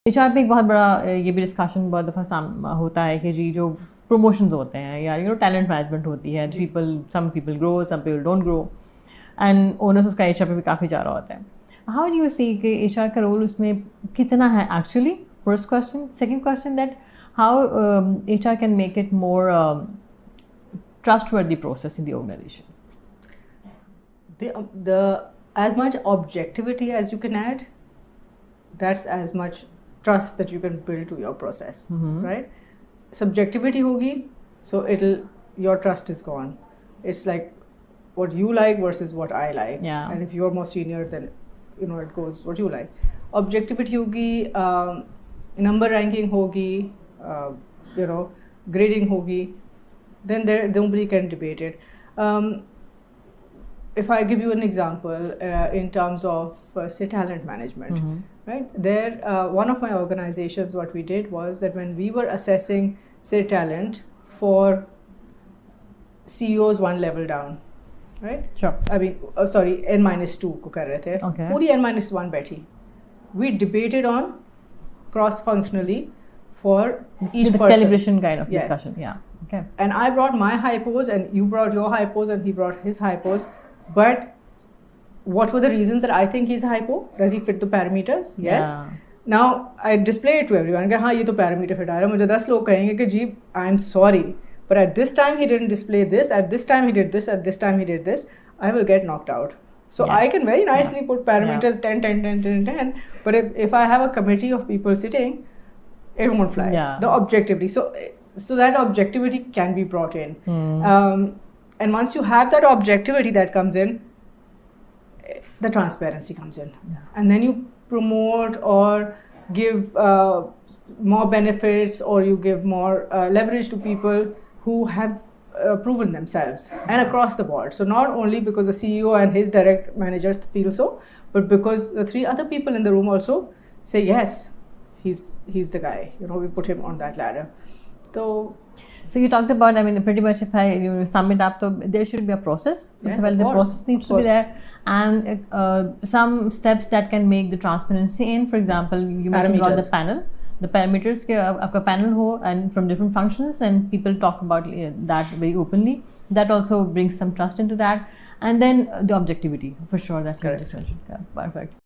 HR पे एक बहुत बड़ा ये भी डिस्कशन बहुत दफ़ा होता है कि जी जो प्रमोशंस होते हैं या टैलेंट मैनेजमेंट होती है, some people grow, some people don't grow, and owners उसका एचआर पे भी काफ़ी जा रहा होता है. हाउ डू यू सी कि एचआर का रोल उसमें कितना है actually? First question. Second question, that how HR can make it more trustworthy process in the organization. The as much objectivity as you can add, that's as much trust that you can build to your process, right? Subjectivity hogi, so your trust is gone. It's like what you like versus what I like. Yeah. And if you're more senior, then it goes what you like. Objectivity hogi, number ranking hogi, grading hogi. Then nobody can debate it. If I give you an example in terms of say talent management, right? There, one of my organizations, what we did was that when we were assessing say talent for CEOs one level down, right? Sure. I mean, sorry, N-2 को कर रहे थे. Okay. पूरी N-1 बैठी. We debated on cross-functionally for each the person. calibration kind of Yes. discussion. Yeah. Okay. And I brought my hypos and you brought your hypos and he brought his hypos. But what were the reasons that I think he's hypo? Does he fit the parameters? Yes. Yeah. Now I display it to everyone. कि हाँ ये तो parameter fit आ रहा है. मुझे 10 लोग कहेंगे कि जी I'm sorry, but at this time he didn't display this. At this time he did this. At this time he did this. I will get knocked out. So Yeah. I can very nicely put parameters 10, 10, 10, 10, 10. But if I have a committee of people sitting, it won't fly. Yeah. The objectivity. So that objectivity can be brought in. And once you have that objectivity that comes in, the transparency comes in. Yeah. And then you promote or give more benefits or you give more leverage to people who have proven themselves and across the board. So not only because the CEO and his direct managers feel so, but because the 3 other people in the room also say, yes, he's the guy. We put him on that ladder. So you talked about, I mean, pretty much if I sum it up, so there should be a process. Yes, well, of the course. process needs to be there, and some steps that can make the transparency in. For example, you mentioned about the panel, the parameters. कि आपका panel हो and from different functions, and people talk about that very openly. That also brings some trust into that, and then the objectivity for sure that you just mentioned. Yeah, perfect.